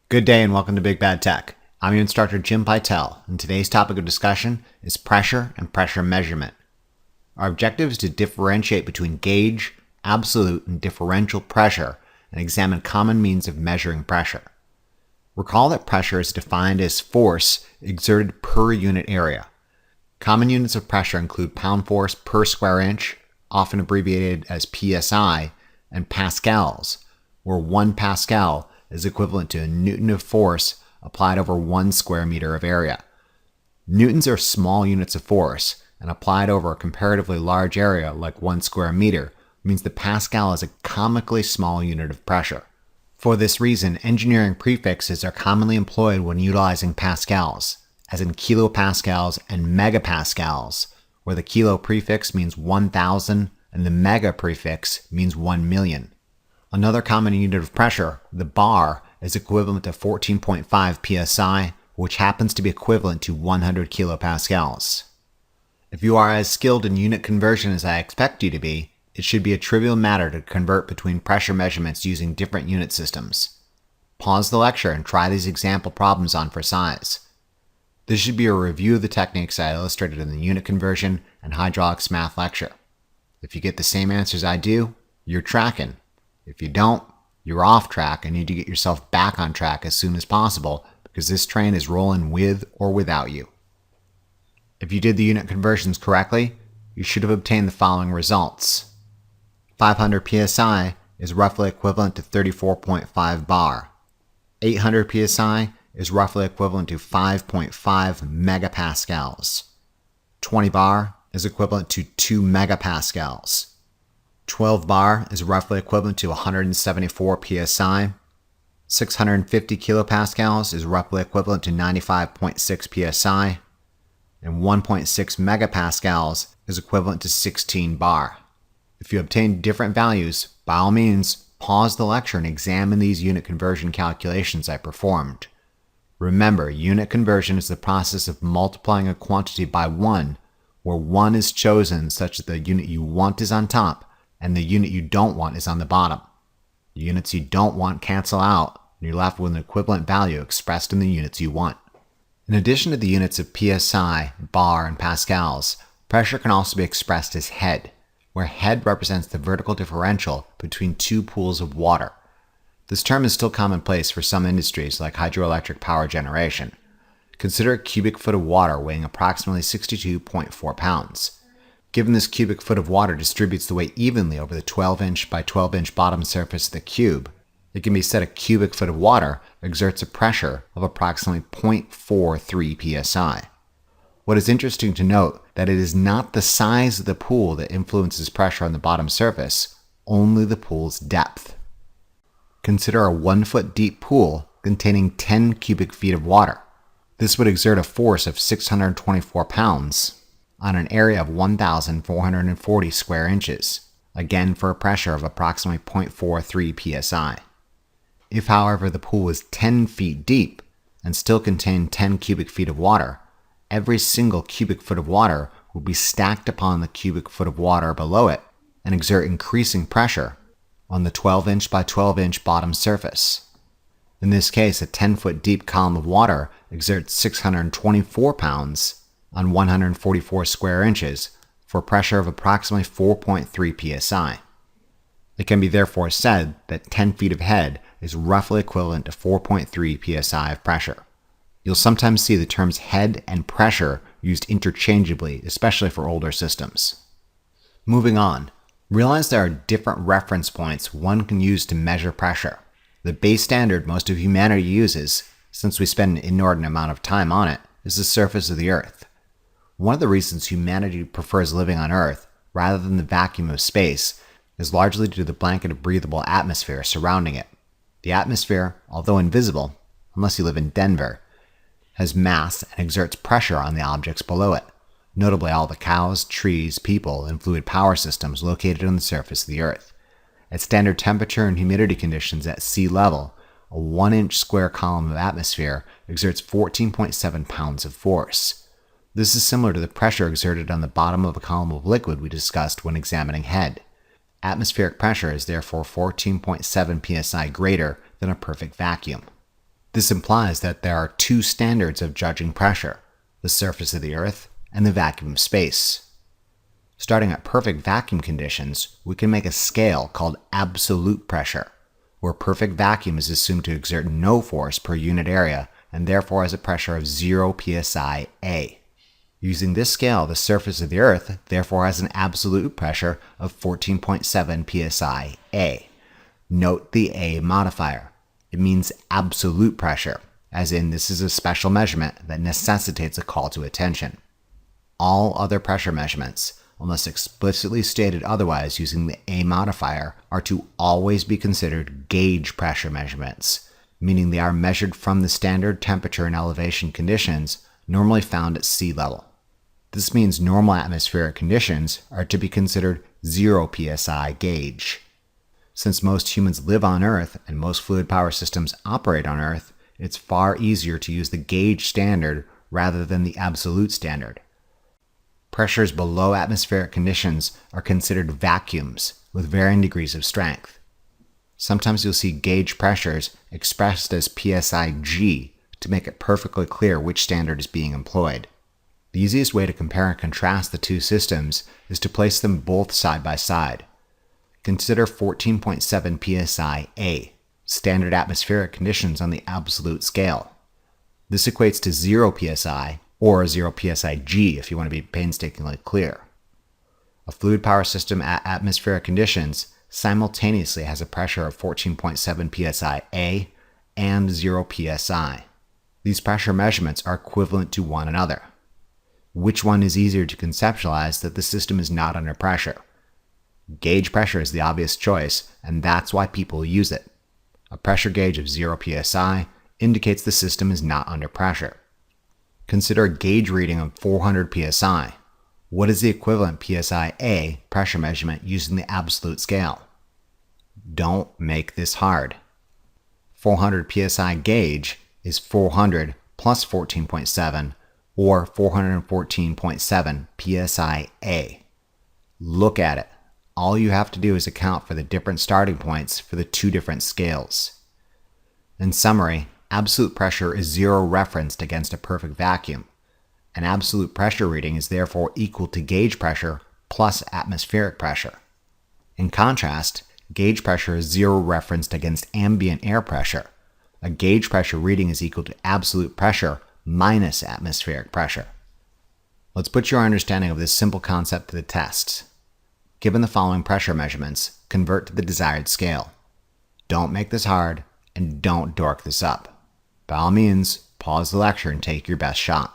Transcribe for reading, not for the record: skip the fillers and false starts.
Good day and welcome to Big Bad Tech. I'm your instructor Jim Pytel, and today's topic of discussion is pressure and pressure measurement. Our objective is to differentiate between gauge, absolute, and differential pressure and examine common means of measuring pressure. Recall that pressure is defined as force exerted per unit area. Common units of pressure include pound force per square inch, often abbreviated as PSI, and pascals, where 1 pascal is equivalent to a newton of force applied over 1 square meter of area. Newtons are small units of force, and applied over a comparatively large area like 1 square meter means the pascal is a comically small unit of pressure. For this reason, engineering prefixes are commonly employed when utilizing pascals, as in kilopascals and megapascals, where the kilo prefix means 1,000 and the mega prefix means 1,000,000. Another common unit of pressure, the bar, is equivalent to 14.5 psi, which happens to be equivalent to 100 kilopascals. If you are as skilled in unit conversion as I expect you to be, it should be a trivial matter to convert between pressure measurements using different unit systems. Pause the lecture and try these example problems on for size. This should be a review of the techniques I illustrated in the unit conversion and hydraulics math lecture. If you get the same answers I do, you're tracking. If you don't, you're off track and need to get yourself back on track as soon as possible because this train is rolling with or without you. If you did the unit conversions correctly, you should have obtained the following results. 500 psi is roughly equivalent to 34.5 bar. 800 psi is roughly equivalent to 5.5 megapascals. 20 bar is equivalent to 2 megapascals. 12 bar is roughly equivalent to 174 psi. 650 kilopascals is roughly equivalent to 95.6 psi. And 1.6 megapascals is equivalent to 16 bar. If you obtain different values, by all means, pause the lecture and examine these unit conversion calculations I performed. Remember, unit conversion is the process of multiplying a quantity by 1, where 1 is chosen such that the unit you want is on top and the unit you don't want is on the bottom. The units you don't want cancel out, and you're left with an equivalent value expressed in the units you want. In addition to the units of psi, bar, and pascals, pressure can also be expressed as head, where head represents the vertical differential between two pools of water. This term is still commonplace for some industries like hydroelectric power generation. Consider a cubic foot of water weighing approximately 62.4 pounds. Given this cubic foot of water distributes the weight evenly over the 12-inch by 12-inch bottom surface of the cube, it can be said a cubic foot of water exerts a pressure of approximately 0.43 psi. What is interesting to note that it is not the size of the pool that influences pressure on the bottom surface, only the pool's depth. Consider a 1-foot deep pool containing 10 cubic feet of water. This would exert a force of 624 pounds on an area of 1,440 square inches, again for a pressure of approximately 0.43 psi. If, however, the pool was 10 feet deep and still contained 10 cubic feet of water, every single cubic foot of water would be stacked upon the cubic foot of water below it and exert increasing pressure on the 12-inch by 12-inch bottom surface. In this case, a 10-foot deep column of water exerts 624 pounds on 144 square inches for a pressure of approximately 4.3 psi. It can be therefore said that 10 feet of head is roughly equivalent to 4.3 psi of pressure. You'll sometimes see the terms head and pressure used interchangeably, especially for older systems. Moving on, realize there are different reference points one can use to measure pressure. The base standard most of humanity uses, since we spend an inordinate amount of time on it, is the surface of the Earth. One of the reasons humanity prefers living on Earth rather than the vacuum of space is largely due to the blanket of breathable atmosphere surrounding it. The atmosphere, although invisible, unless you live in Denver, has mass and exerts pressure on the objects below it, notably all the cows, trees, people, and fluid power systems located on the surface of the Earth. At standard temperature and humidity conditions at sea level, a 1-inch square column of atmosphere exerts 14.7 pounds of force. This is similar to the pressure exerted on the bottom of a column of liquid we discussed when examining head. Atmospheric pressure is therefore 14.7 psi greater than a perfect vacuum. This implies that there are two standards of judging pressure: the surface of the Earth and the vacuum of space. Starting at perfect vacuum conditions, we can make a scale called absolute pressure, where perfect vacuum is assumed to exert no force per unit area and therefore has a pressure of 0 psi-A. Using this scale, the surface of the Earth therefore has an absolute pressure of 14.7 psi-A. Note the A modifier. It means absolute pressure, as in this is a special measurement that necessitates a call to attention. All other pressure measurements, unless explicitly stated otherwise using the A modifier, are to always be considered gauge pressure measurements, meaning they are measured from the standard temperature and elevation conditions normally found at sea level. This means normal atmospheric conditions are to be considered 0 psi gauge. Since most humans live on Earth and most fluid power systems operate on Earth, it's far easier to use the gauge standard rather than the absolute standard. Pressures below atmospheric conditions are considered vacuums with varying degrees of strength. Sometimes you'll see gauge pressures expressed as psi-G to make it perfectly clear which standard is being employed. The easiest way to compare and contrast the two systems is to place them both side by side. Consider 14.7 psi-A, standard atmospheric conditions on the absolute scale. This equates to 0 psi, or 0 psi-G if you want to be painstakingly clear. A fluid power system at atmospheric conditions simultaneously has a pressure of 14.7 psi-A and 0 psi. These pressure measurements are equivalent to one another. Which one is easier to conceptualize that the system is not under pressure? Gauge pressure is the obvious choice, and that's why people use it. A pressure gauge of 0 psi indicates the system is not under pressure. Consider a gauge reading of 400 psi. What is the equivalent psi-A pressure measurement using the absolute scale? Don't make this hard. 400 psi gauge is 400 plus 14.7, or 414.7 psi-A. Look at it. All you have to do is account for the different starting points for the two different scales. In summary, absolute pressure is zero referenced against a perfect vacuum. An absolute pressure reading is therefore equal to gauge pressure plus atmospheric pressure. In contrast, gauge pressure is zero referenced against ambient air pressure. A gauge pressure reading is equal to absolute pressure minus atmospheric pressure. Let's put your understanding of this simple concept to the test. Given the following pressure measurements, convert to the desired scale. Don't make this hard, and don't dork this up. By all means, pause the lecture and take your best shot.